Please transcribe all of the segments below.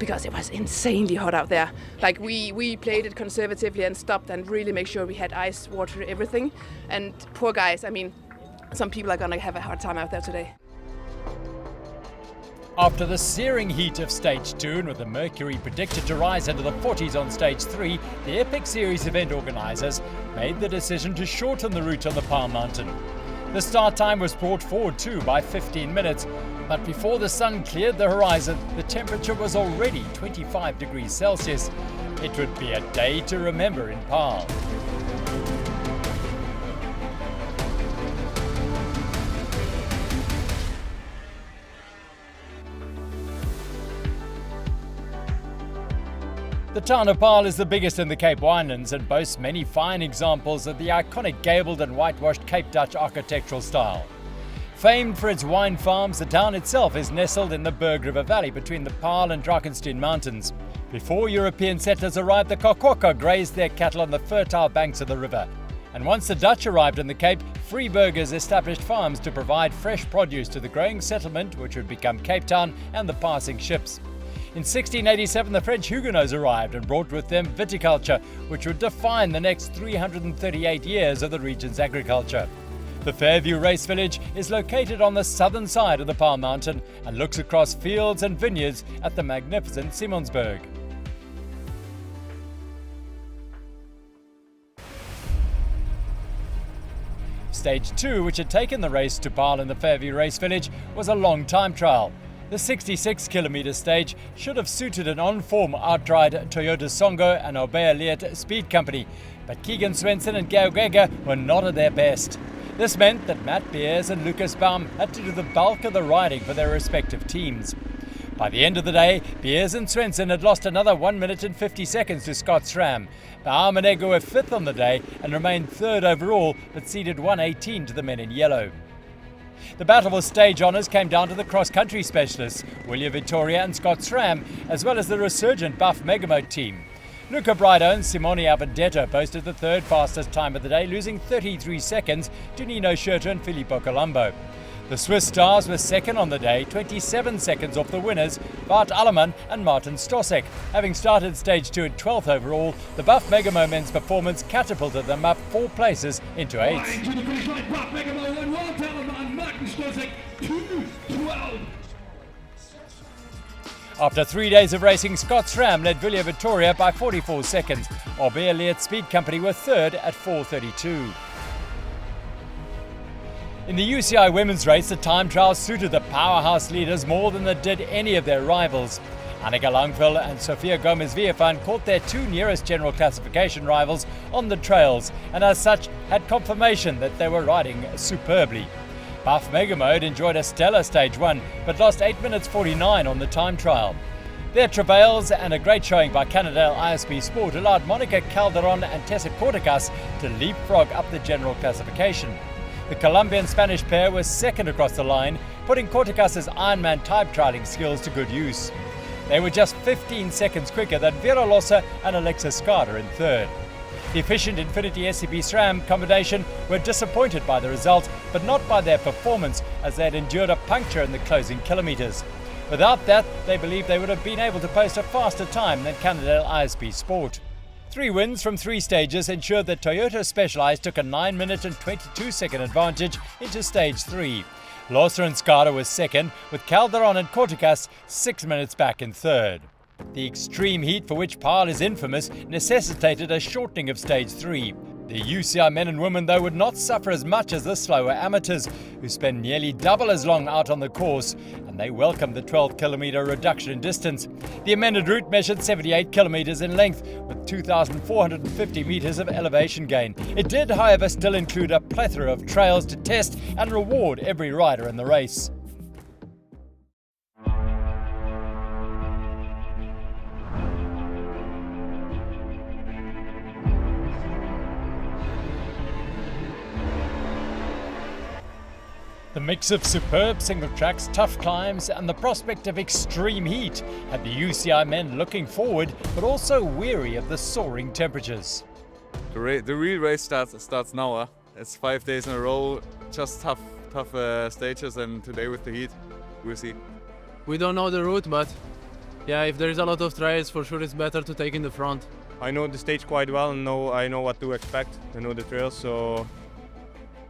because it was insanely hot out there. Like we played it conservatively and stopped and really make sure we had ice, water, everything. And poor guys, I mean, some people are gonna have a hard time out there today. After the searing heat of Stage 2 and with the mercury predicted to rise into the 40s on Stage 3, the Epic Series event organisers made the decision to shorten the route on the Paarl mountain. The start time was brought forward too by 15 minutes, but before the sun cleared the horizon, the temperature was already 25 degrees Celsius. It would be a day to remember in Paarl. The town of Paarl is the biggest in the Cape Winelands and boasts many fine examples of the iconic gabled and whitewashed Cape Dutch architectural style. Famed for its wine farms, the town itself is nestled in the Berg River Valley between the Paarl and Drakensberg mountains. Before European settlers arrived, the Khoikhoi grazed their cattle on the fertile banks of the river. And once the Dutch arrived in the Cape, free burghers established farms to provide fresh produce to the growing settlement which would become Cape Town and the passing ships. In 1687, the French Huguenots arrived and brought with them viticulture, which would define the next 338 years of the region's agriculture. The Fairview race village is located on the southern side of the Paarl mountain and looks across fields and vineyards at the magnificent Simonsberg. Stage 2, which had taken the race to Paarl in the Fairview race village, was a long time trial. The 66-kilometre stage should have suited an on-form outright Toyota Songo and Joubert speed company, but Keegan Swenson and Geo Geiger were not at their best. This meant that Matt Beers and Lucas Baum had to do the bulk of the riding for their respective teams. By the end of the day, Beers and Swenson had lost another 1 minute and 50 seconds to Scott-SRAM. Baum and Ego were fifth on the day and remained third overall, but ceded 1:18 to the men in yellow. The battle for stage honours came down to the cross-country specialists, Wilier-Vittoria and Scott-SRAM, as well as the resurgent Buff Megamode team. Luca, Braidot and Simone Avondetto posted the third fastest time of the day, losing 33 seconds to Nino, Schurter and Filippo Colombo. The Swiss stars were second on the day, 27 seconds off the winners, Bart Allemann and Martin Stosek. Having started stage 2 at 12th overall, the Buff Megamo men's performance catapulted them up 4 places into 8th. Into the finish line, Buff Megamo and Bart Allemann and Martin Stosek, 2:12. After 3 days of racing, Scott-SRAM led Wilier-Vittoria by 44 seconds, while Joubert Speed Company were third at 4:32. In the UCI women's race, the time trials suited the powerhouse leaders more than they did any of their rivals. Annika Langville and Sofia Gomez-Villafan caught their 2 nearest general classification rivals on the trails and as such had confirmation that they were riding superbly. Buff Megamode enjoyed a stellar stage 1 but lost 8 minutes 49 on the time trial. Their travails and a great showing by Cannondale ISP Sport allowed Monica Calderon and Tessa Corticas to leapfrog up the general classification. The Colombian-Spanish pair was second across the line, putting Corticas' Ironman type trialling skills to good use. They were just 15 seconds quicker than Vera Lossa and Alexa Skada in third. The efficient Infinity SCB-SRAM combination were disappointed by the result, but not by their performance, as they had endured a puncture in the closing kilometres. Without that, they believe they would have been able to post a faster time than Cannondale ISP Sport. 3 wins from 3 stages ensured that Toyota Specialized took a 9 minute and 22 second advantage into stage 3. Lossa and Skada was second, with Calderon and Corticas 6 minutes back in third. The extreme heat for which Paarl is infamous necessitated a shortening of stage 3. The UCI men and women, though, would not suffer as much as the slower amateurs, who spend nearly double as long out on the course, and they welcomed the 12-kilometre reduction in distance. The amended route measured 78 kilometres in length, with 2,450 metres of elevation gain. It did, however, still include a plethora of trails to test and reward every rider in the race. The mix of superb single tracks, tough climbs and the prospect of extreme heat had the UCI men looking forward but also weary of the soaring temperatures. The real race starts now. It's 5 days in a row, just tough stages, and today with the heat, we'll see. We don't know the route, but yeah, if there is a lot of trails, for sure it's better to take in the front. I know the stage quite well and I know what to expect. I know the trails, so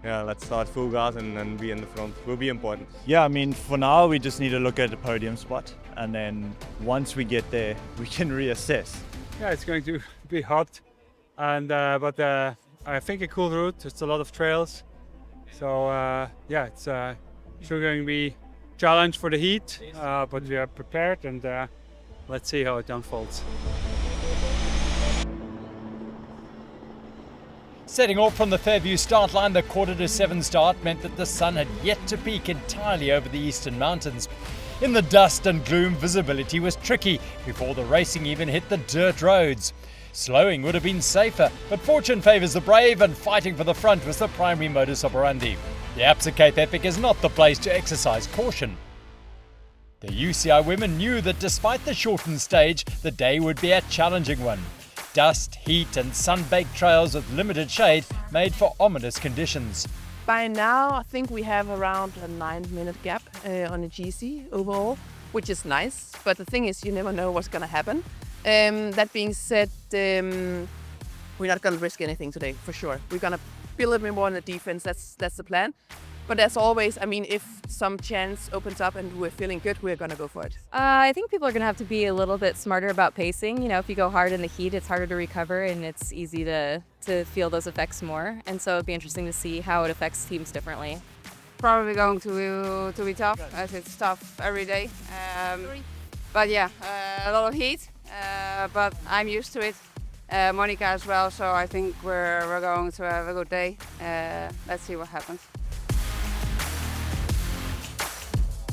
yeah, let's start full gas and be in the front. Will be important. Yeah, I mean, for now we just need to look at the podium spot, and then once we get there, we can reassess. Yeah, it's going to be hot, and but I think a cool route. It's a lot of trails, so yeah, it's sure going to be challenge for the heat, but we are prepared, and let's see how it unfolds. Setting off from the Fairview start line, the 6:45 start meant that the sun had yet to peak entirely over the eastern mountains. In the dust and gloom, visibility was tricky before the racing even hit the dirt roads. Slowing would have been safer, but fortune favours the brave, and fighting for the front was the primary modus operandi. The Absa Cape Epic is not the place to exercise caution. The UCI women knew that despite the shortened stage, the day would be a challenging one. Dust, heat and sun-baked trails with limited shade made for ominous conditions. By now, I think we have around a 9-minute gap on the GC overall, which is nice. But the thing is, you never know what's going to happen. That being said, we're not going to risk anything today, for sure. We're going to be a little bit more on the defense. That's the plan. But as always, I mean, if some chance opens up and we're feeling good, we're going to go for it. I think people are going to have to be a little bit smarter about pacing. You know, if you go hard in the heat, it's harder to recover and it's easy to feel those effects more. And so it'd be interesting to see how it affects teams differently. Probably going to be tough, as it's tough every day. But yeah, a lot of heat, but I'm used to it. Monica as well, so I think we're going to have a good day. Let's see what happens.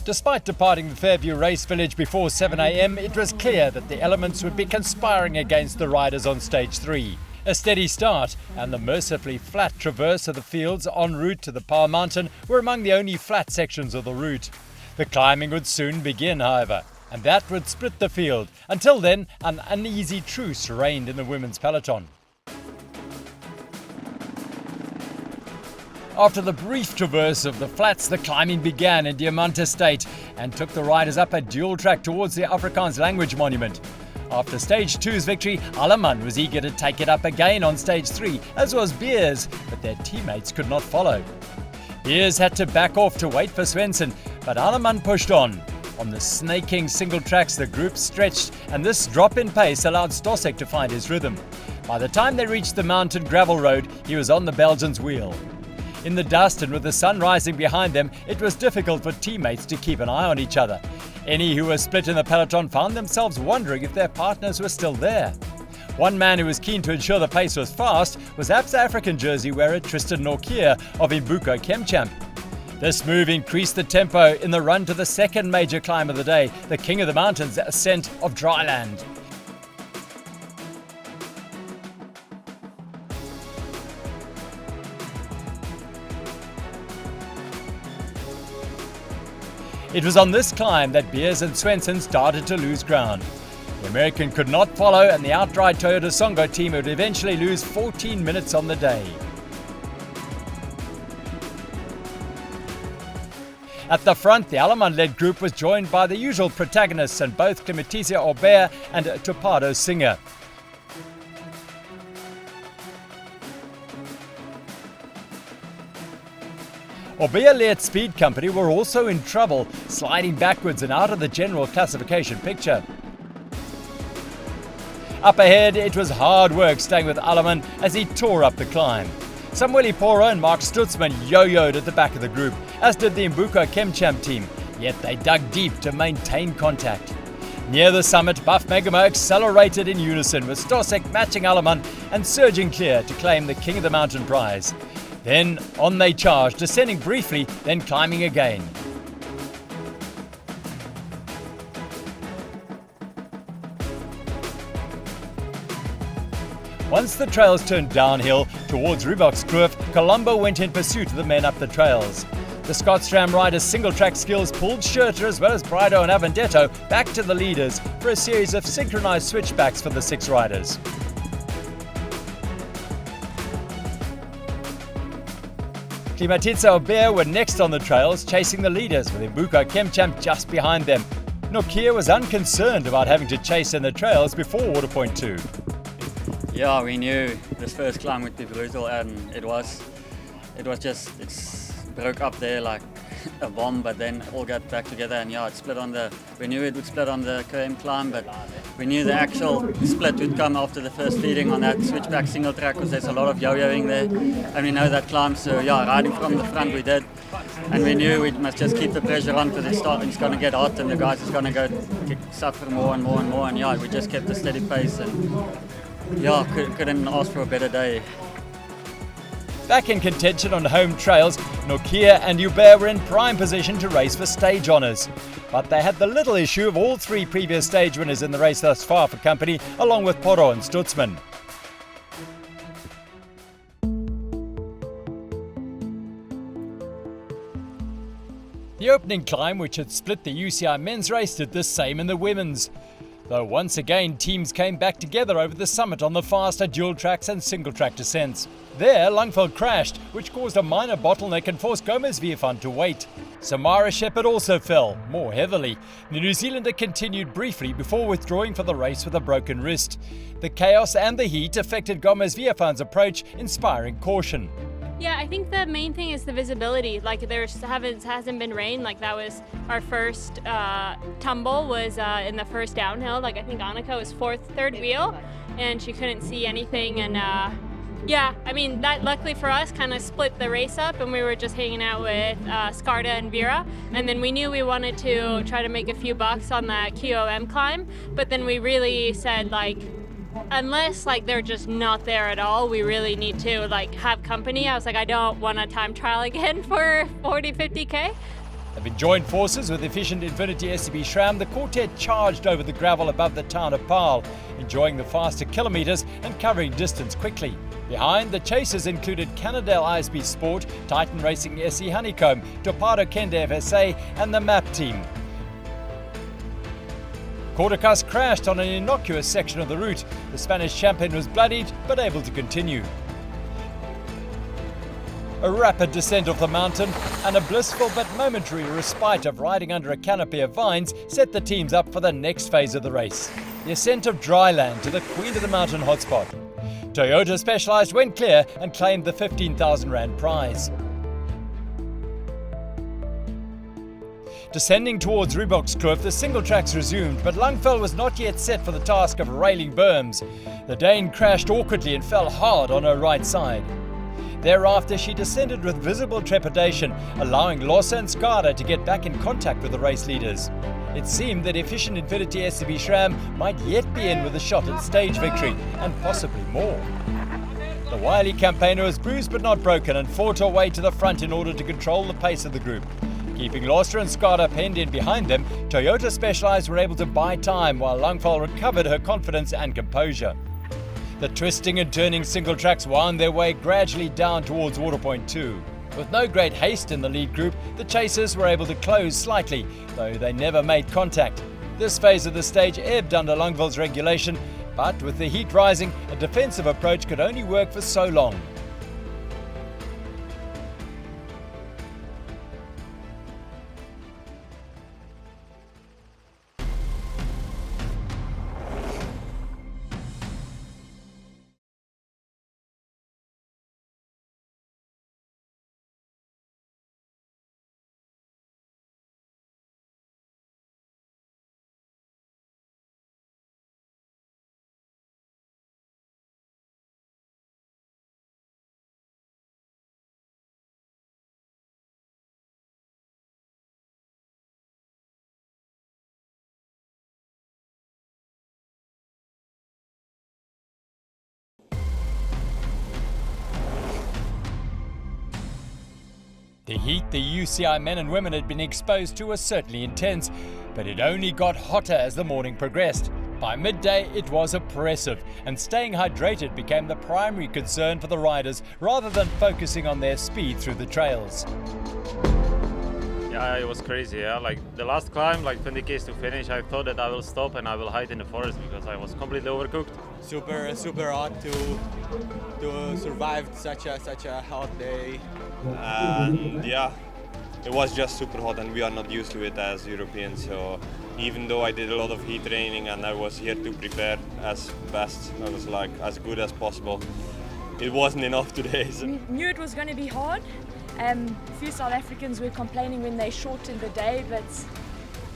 Despite departing the Fairview race village before 7 a.m, it was clear that the elements would be conspiring against the riders on stage 3. A steady start and the mercifully flat traverse of the fields en route to the Paarl mountain were among the only flat sections of the route. The climbing would soon begin, however, and that would split the field. Until then, an uneasy truce reigned in the women's peloton. After the brief traverse of the flats, the climbing began in Diamante State and took the riders up a dual track towards the Afrikaans language monument. After stage 2's victory, Alleman was eager to take it up again on stage 3, as was Beers, but their teammates could not follow. Beers had to back off to wait for Svensson, but Alleman pushed on. On the snaking single tracks, the group stretched, and this drop in pace allowed Stossek to find his rhythm. By the time they reached the mountain gravel road, he was on the Belgian's wheel. In the dust and with the sun rising behind them, it was difficult for teammates to keep an eye on each other. Any who were split in the peloton found themselves wondering if their partners were still there. One man who was keen to ensure the pace was fast was Absa African jersey wearer Tristan of Imbuko ChemChamp. This move increased the tempo in the run to the second major climb of the day, the King of the Mountains ascent of Dryland. It was on this climb that Beers and Svensson started to lose ground. The American could not follow, and the outright Toyota Songo team would eventually lose 14 minutes on the day. At the front, the Alleman-led group was joined by the usual protagonists and both Clementisia Aubert and Topado Singer. Aubert-led Speed Company were also in trouble, sliding backwards and out of the general classification picture. Up ahead, it was hard work staying with Alleman as he tore up the climb. Samueli Poro and Mark Stutzman yo-yoed at the back of the group, as did the Imbuko ChemChamp team, yet they dug deep to maintain contact. Near the summit, Buff Megamo accelerated in unison, with Stossek matching Alleman and surging clear to claim the King of the Mountain prize. Then on they charged, descending briefly, then climbing again. Once the trails turned downhill towards Reebokskloof, Colombo went in pursuit of the men up the trails. The Scott-SRAM riders' single-track skills pulled Schurter as well as Braidot and Avondetto back to the leaders for a series of synchronized switchbacks for the 6 riders. Clementisia Aubert were next on the trails, chasing the leaders, with Imbuko ChemChamp just behind them. Nortje was unconcerned about having to chase in the trails before water point 2. Yeah, we knew this first climb would be brutal, and it broke up there like a bomb, but then all got back together, and yeah, we knew it would split on the KM climb, but we knew the actual split would come after the first feeding on that switchback single track, because there's a lot of yo-yoing there, and we know that climb, so yeah, riding from the front we did, and we knew we must just keep the pressure on, because it's going to get hot, and the guys is going to go suffer more and more and more, and yeah, we just kept a steady pace, and yeah, couldn't ask for a better day. Back in contention on home trails, Nortje and Joubert were in prime position to race for stage honours. But they had the little issue of all 3 previous stage winners in the race thus far for company, along with Paarl and Stutzman. The opening climb, which had split the UCI men's race, did the same in the women's. Though once again teams came back together over the summit on the faster dual tracks and single track descents. There, Langveld crashed, which caused a minor bottleneck and forced Gomez-Viefan to wait. Samara Shepherd also fell, more heavily. The New Zealander continued briefly before withdrawing for the race with a broken wrist. The chaos and the heat affected Gomez-Viefan's approach, inspiring caution. Yeah, I think the main thing is the visibility. Like hasn't been rain. Like that was our first tumble was in the first downhill. Like I think Annika was third wheel, and she couldn't see anything. And yeah, I mean that luckily for us kind of split the race up, and we were just hanging out with Skarda and Vera. And then we knew we wanted to try to make a few bucks on that QOM climb, but then we really said like, unless like they're just not there at all, we really need to like have company. I was like, I don't want a time trial again for 40-50k. Having joined forces with efficient Infinity SCB-SRAM, the quartet charged over the gravel above the town of Paarl, enjoying the faster kilometres and covering distance quickly. Behind, the chasers included Cannondale ISB Sport, Titan Racing SE Honeycomb, Topado Kende FSA and the MAP team. Cortacas crashed on an innocuous section of the route. The Spanish champion was bloodied, but able to continue. A rapid descent off the mountain and a blissful but momentary respite of riding under a canopy of vines set the teams up for the next phase of the race. The ascent of dry land to the Queen of the Mountain hotspot. Toyota Specialized went clear and claimed the 15,000 Rand prize. Descending towards Reebokskloof, the single tracks resumed, but Langveld was not yet set for the task of railing berms. The Dane crashed awkwardly and fell hard on her right side. Thereafter, she descended with visible trepidation, allowing Lossa and Skarda to get back in contact with the race leaders. It seemed that efficient Infinity SCB-SRAM might yet be in with a shot at stage victory, and possibly more. The wily campaigner was bruised but not broken and fought her way to the front in order to control the pace of the group. Keeping Lossa and Skarda penned in behind them, Toyota Specialized were able to buy time while Langveld recovered her confidence and composure. The twisting and turning single tracks wound their way gradually down towards water point 2. With no great haste in the lead group, the chasers were able to close slightly, though they never made contact. This phase of the stage ebbed under Langveld's regulation, but with the heat rising, a defensive approach could only work for so long. The heat the UCI men and women had been exposed to was certainly intense, but it only got hotter as the morning progressed. By midday, it was oppressive, and staying hydrated became the primary concern for the riders rather than focusing on their speed through the trails. Yeah, it was crazy. Yeah, like the last climb, like 20 k's to finish, I thought that I will stop and I will hide in the forest because I was completely overcooked. Super hot to survive such a hot day. And yeah, it was just super hot and we are not used to it as Europeans. So even though I did a lot of heat training and I was here to prepare as best, I was like as good as possible, it wasn't enough today. So. We knew it was going to be hard. A few South Africans were complaining when they shortened the day, but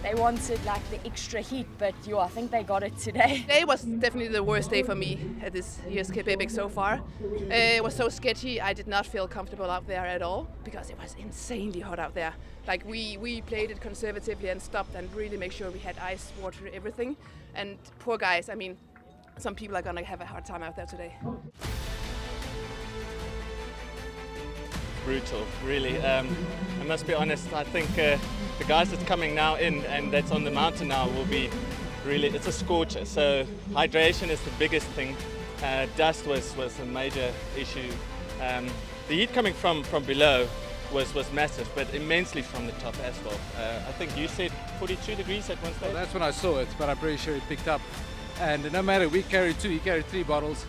they wanted like the extra heat, but I think they got it today. Today was definitely the worst day for me at this year's Cape Epic so far. It was so sketchy, I did not feel comfortable out there at all because it was insanely hot out there. Like we played it conservatively and stopped and really make sure we had ice, water, everything. And poor guys, I mean, some people are gonna have a hard time out there today. Brutal, really. I must be honest, I think the guys that's coming now in and that's on the mountain now will be really, it's a scorcher. So hydration is the biggest thing. Dust was a major issue. The heat coming from below was massive, but immensely from the top asphalt. I think you said 42 degrees at one stage? Well, that's when I saw it, but I'm pretty sure it picked up. And no matter, we carried 2, he carried 3 bottles.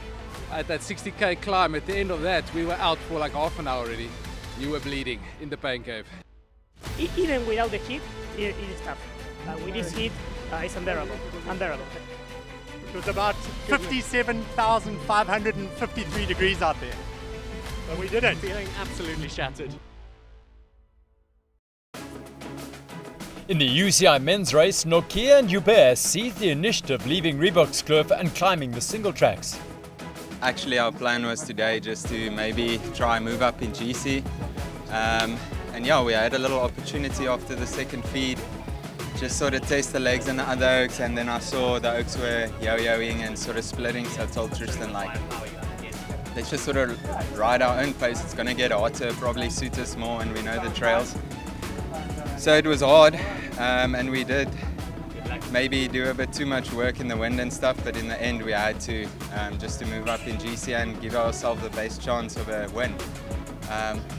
At that 60k climb, at the end of that, we were out for like half an hour already. You were bleeding in the pain cave. Even without the heat, it is tough. With this heat, it's unbearable. It was about 57,553 degrees out there. But we did it. Feeling absolutely shattered. In the UCI men's race, Nortje and Joubert seized the initiative, leaving Reebok's Kloof and climbing the single tracks. Actually, our plan was today just to maybe try and move up in GC. And yeah, we had a little opportunity after the second feed, just sort of test the legs and the other oaks, and then I saw the oaks were yo-yoing and sort of splitting, so I told Tristan, like, let's just sort of ride our own pace. It's going to get hotter, probably suit us more, and we know the trails. So it was hard, and we did maybe do a bit too much work in the wind and stuff, but in the end we had to just to move up in GC and give ourselves the best chance of a win.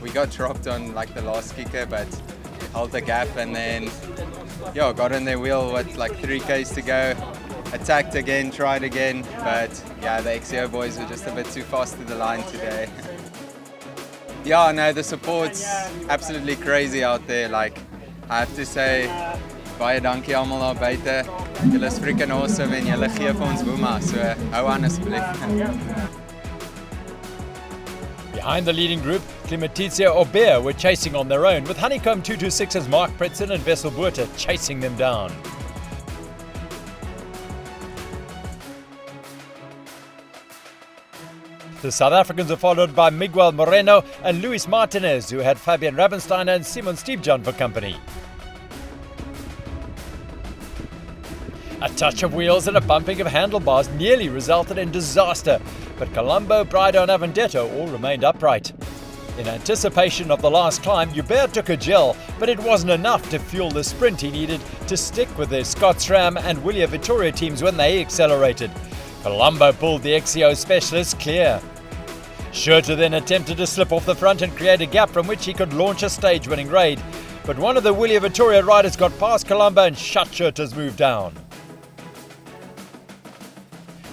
We got dropped on like the last kicker, but held the gap and then got on their wheel with like 3Ks to go, attacked again, tried again, but yeah, the XCO boys were just a bit too fast to the line today. Yeah, no, the support's absolutely crazy out there. Like, I have to say, baie dankie almal daar buite. Julle is freaking awesome en julle gee vir ons woema, so hou aan asseblief. Behind the leading group, Clementizia or Bear were chasing on their own, with Honeycomb 226's Mark Pretson and Wessel Buerta chasing them down. The South Africans are followed by Miguel Moreno and Luis Martinez, who had Fabian Rabensteiner and Simon Steepjohn for company. A touch of wheels and a bumping of handlebars nearly resulted in disaster, but Colombo, Braidot and Avondetto all remained upright. In anticipation of the last climb, Joubert took a gel, but it wasn't enough to fuel the sprint he needed to stick with their Scott-SRAM and Wilier-Vittoria teams when they accelerated. Colombo pulled the XCO specialists clear. Schurter then attempted to slip off the front and create a gap from which he could launch a stage-winning raid, but one of the Wilier-Vittoria riders got past Colombo and shut Schurter's move down.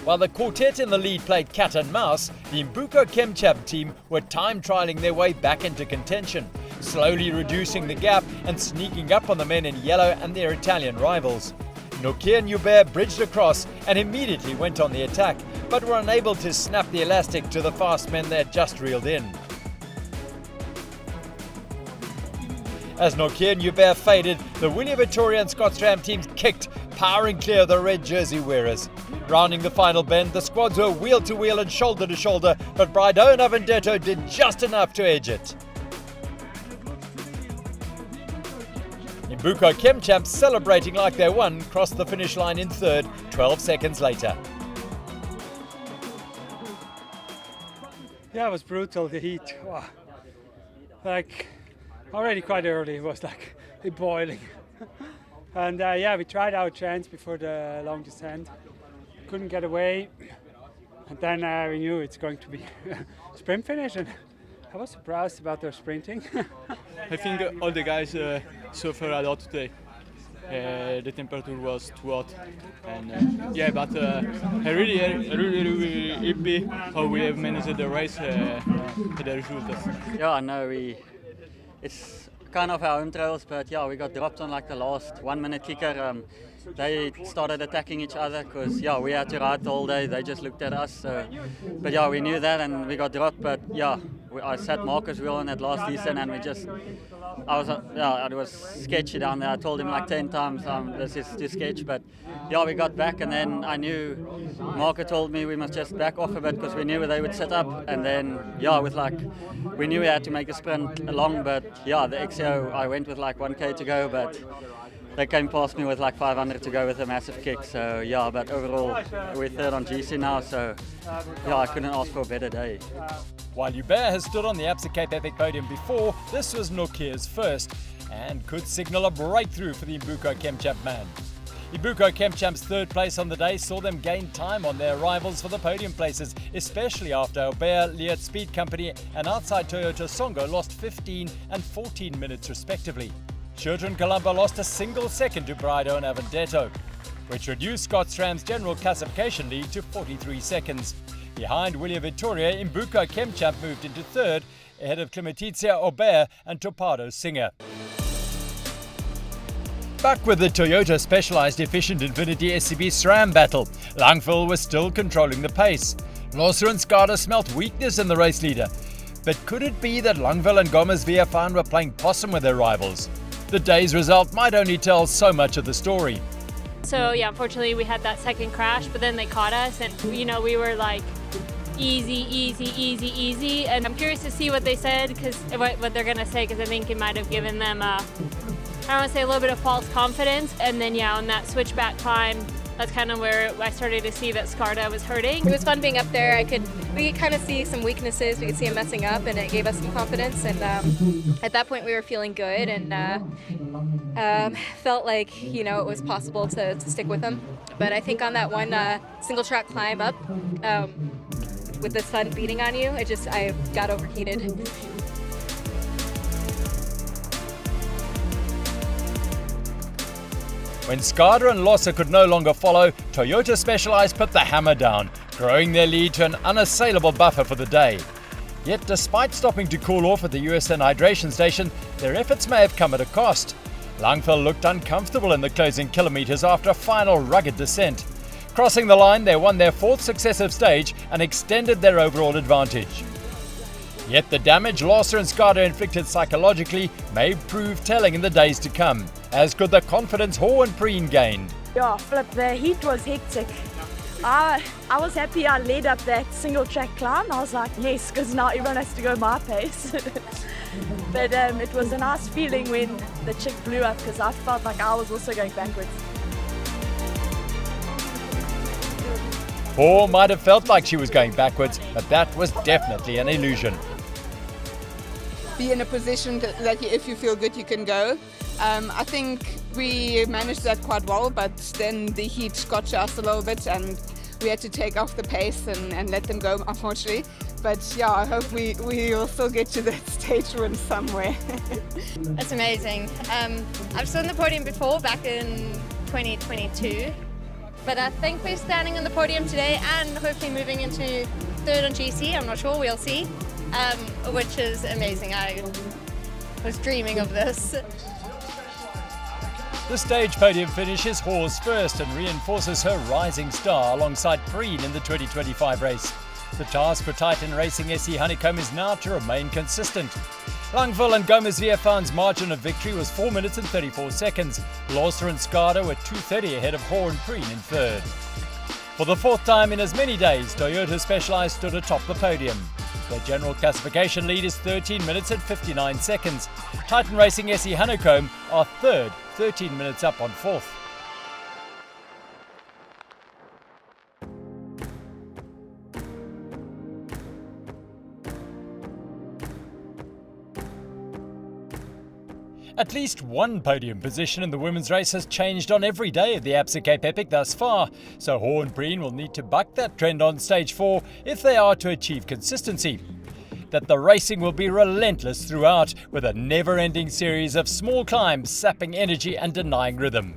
While the quartet in the lead played cat and mouse, the Imbuko ChemChamp team were time trialling their way back into contention, slowly reducing the gap and sneaking up on the men in yellow and their Italian rivals. Nortje and Joubert bridged across and immediately went on the attack, but were unable to snap the elastic to the fast men they had just reeled in. As Nortje and Joubert faded, the Wilier-Vittoria and Scott-SRAM teams kicked, powering clear of the red jersey wearers. Rounding the final bend, the squads were wheel to wheel and shoulder to shoulder, but Braidot and Avondetto did just enough to edge it. Imbuko ChemChamp, celebrating like they won, crossed the finish line in third 12 seconds later. Yeah, it was brutal, the heat. Wow. Like, already quite early, it was like boiling. And we tried our chance before the long descent. Couldn't get away. And then we knew it's going to be sprint finish. And I was surprised about their sprinting. I think all the guys suffered a lot today. The temperature was too hot, and but I really happy how we have managed the race, the results. Yeah, no, it's kind of our home trails, but yeah, we got dropped on like the last 1 minute kicker. They started attacking each other because yeah, we had to ride the whole day. They just looked at us. But yeah, we knew that and we got dropped. But yeah, I sat Marcus wheel on that last descent and it was sketchy down there. I told him like 10 times, this is too sketchy. But yeah, we got back and then I knew Marcus told me we must just back off a bit because we knew they would set up. And then yeah, we knew we had to make a sprint along. But yeah, the XO, I went with like 1K to go, but they came past me with like 500 to go with a massive kick. So yeah, but overall we're third on GC now. So yeah, I couldn't ask for a better day. While Joubert has stood on the Absa Cape Epic podium before, this was Nortje's first and could signal a breakthrough for the Imbuko ChemChamp man. Imbuko ChemChamp's third place on the day saw them gain time on their rivals for the podium places, especially after Joubert, Liat Speed Company and outside Toyota Songo lost 15 and 14 minutes respectively. Schurter and Colombo lost a single second to Braidot and Avondetto, which reduced Scott-SRAM's general classification lead to 43 seconds. Behind Wilier-Vittoria, Imbuko ChemChamp moved into third, ahead of Clementizia Joubert and Topado Singer. Back with the Toyota Specialized Efficient Infinity SCB SRAM battle, Langville was still controlling the pace. Loser and Scada smelt weakness in the race leader. But could it be that Langville and Gomez Viafan were playing possum with their rivals? The day's result might only tell so much of the story. So yeah, unfortunately we had that second crash, but then they caught us and we were like easy, and I'm curious to see what they said, because what they're gonna say, because I think it might have given them I don't want to say a little bit of false confidence. And then yeah, on that switchback climb, that's kind of where I started to see that Scarda was hurting. It was fun being up there. We could kind of see some weaknesses. We could see him messing up, and it gave us some confidence. And at that point, we were feeling good, and felt like it was possible to stick with him. But I think on that one single track climb up, with the sun beating on you, I got overheated. When Scada and Lossa could no longer follow, Toyota Specialized put the hammer down, growing their lead to an unassailable buffer for the day. Yet despite stopping to cool off at the USN hydration station, their efforts may have come at a cost. Langville looked uncomfortable in the closing kilometres after a final rugged descent. Crossing the line, they won their fourth successive stage and extended their overall advantage. Yet the damage Lossa and Scada inflicted psychologically may prove telling in the days to come, as could the confidence Ho and Preen gained. Yeah, Flip, the heat was hectic. I was happy I led up that single track climb. I was like, yes, because now everyone has to go my pace. But it was a nice feeling when the chick blew up, because I felt like I was also going backwards. Ho might have felt like she was going backwards, but that was definitely an illusion. Be in a position that if you feel good, you can go. I think we managed that quite well, but then the heat got to us a little bit and we had to take off the pace and let them go, unfortunately. But yeah, I hope we will still get to that stage win somewhere. That's amazing. I've stood on the podium before, back in 2022. But I think we're standing on the podium today and hopefully moving into third on GC. I'm not sure, we'll see. Which is amazing. I was dreaming of this. The stage podium finish is Ho's first and reinforces her rising star alongside Preen in the 2025 race. The task for Titan Racing SE Honeycomb is now to remain consistent. Langville and Gomez Viafan's margin of victory was 4 minutes and 34 seconds. Lossa and Scada were 2:30 ahead of Ho and Preen in third. For the fourth time in as many days, Toyota Specialized stood atop the podium. Their general classification lead is 13 minutes and 59 seconds. Titan Racing SE Honeycomb are third, 13 minutes up on fourth. At least one podium position in the women's race has changed on every day of the Absa Cape Epic thus far, so Ho and Preen will need to buck that trend on stage 4 if they are to achieve consistency. That the racing will be relentless throughout, with a never-ending series of small climbs sapping energy and denying rhythm.